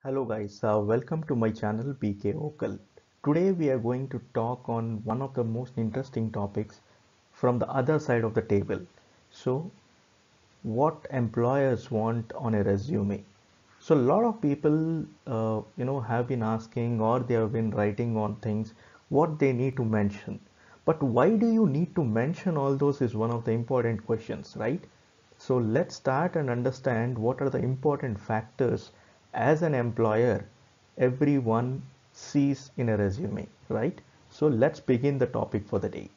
Hello guys, welcome to my channel BK Vocal. Today we are going to talk on one of the most interesting topics from the other side of the table. So, what employers want on a resume. So a lot of people, have been asking or they have been writing on things what they need to mention. But why do you need to mention all those is one of the important questions, right? So let's start and understand what are the important factors as an employer everyone sees in a resume, right? So let's begin the topic for the day.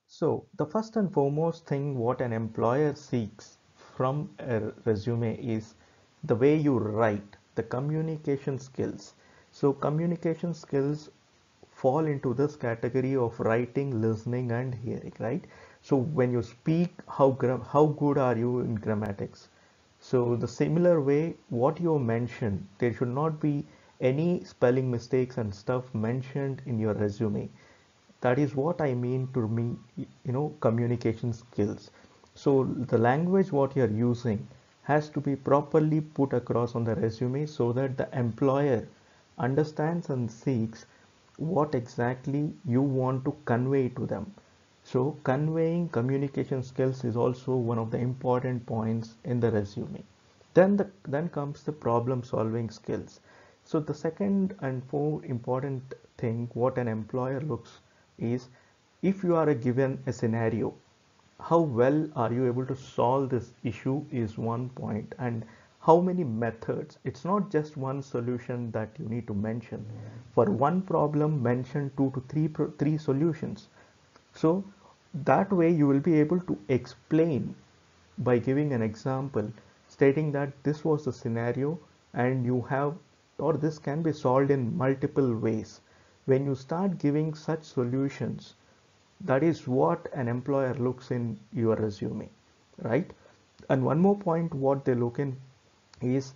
So the first and foremost thing what an employer seeks from a resume is the way you write, the communication skills. So communication skills fall into this category of writing, listening and hearing, right? So when you speak, how good are you in grammatics? So the similar way, what you mentioned, there should not be any spelling mistakes and stuff mentioned in your resume. That is what I mean to me, communication skills. So the language what you're using has to be properly put across on the resume so that the employer understands and seeks what exactly you want to convey to them. So conveying communication skills is also one of the important points in the resume. Then comes the problem solving skills. So the second and more important thing what an employer looks is if you are given a scenario, how well are you able to solve this issue is one point, and how many methods. It's not just one solution that you need to mention. For one problem, mention two to three solutions. So that way you will be able to explain by giving an example stating that this was the scenario and you have, or this can be solved in multiple ways. When you start giving such solutions, that is what an employer looks in your resume, right? And one more point what they look in is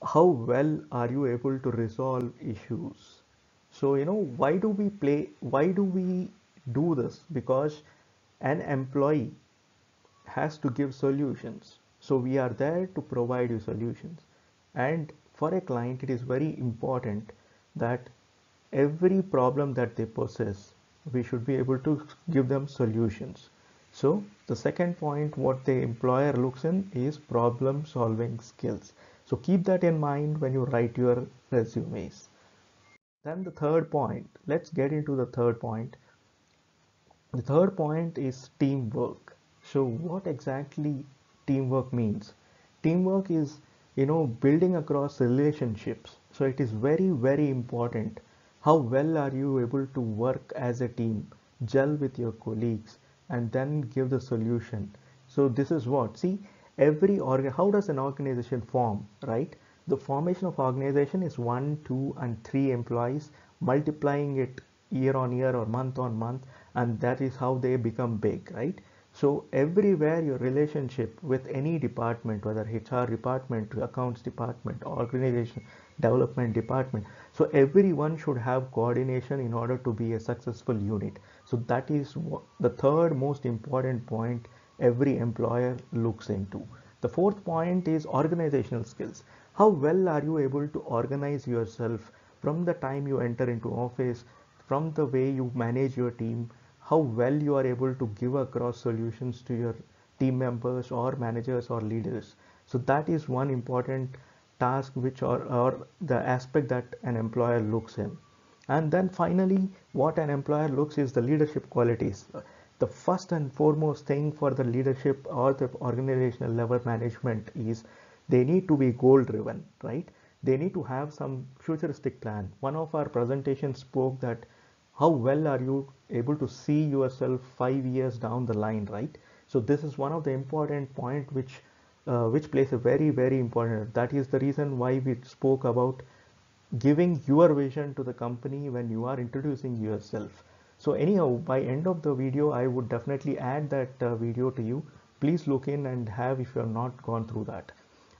how well are you able to resolve issues. So why do we do this? Because an employee has to give solutions. So we are there to provide you solutions. And for a client, it is very important that every problem that they possess, we should be able to give them solutions. So the second point, what the employer looks in is problem solving skills. So keep that in mind when you write your resumes. Then the third point, let's get into the third point. The third point is teamwork. So what exactly teamwork means? Teamwork is, building across relationships. So it is very, very important. How well are you able to work as a team, gel with your colleagues, and then give the solution? So this is what, see, how does an organization form, right? The formation of organization is 1, 2, and 3 employees, multiplying it year on year or month on month, and that is how they become big, right? So everywhere your relationship with any department, whether HR department, accounts department, organization development department, so everyone should have coordination in order to be a successful unit. So that is the third most important point every employer looks into. The fourth point is organizational skills. How well are you able to organize yourself from the time you enter into office, from the way you manage your team, how well you are able to give across solutions to your team members or managers or leaders. So that is one important task or the aspect that an employer looks in. And then finally, what an employer looks is the leadership qualities. The first and foremost thing for the leadership or the organizational level management is they need to be goal driven, right? They need to have some futuristic plan. One of our presentations spoke that how well are you able to see yourself 5 years down the line, right? So this is one of the important point which plays a very, very important. That is the reason why we spoke about giving your vision to the company when you are introducing yourself. So anyhow, by end of the video, I would definitely add that video to you. Please look in and have if you have not gone through that.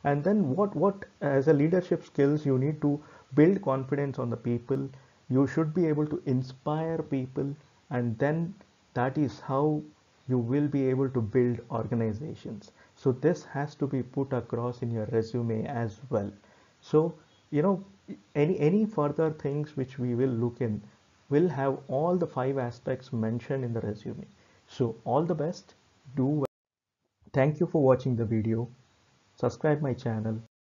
And then what as a leadership skills, you need to build confidence on the people. You should be able to inspire people, and then that is how you will be able to build organizations. So this has to be put across in your resume as well. So, any further things which we will look in will have all the 5 aspects mentioned in the resume. So all the best. Do well. Thank you for watching the video. Subscribe my channel.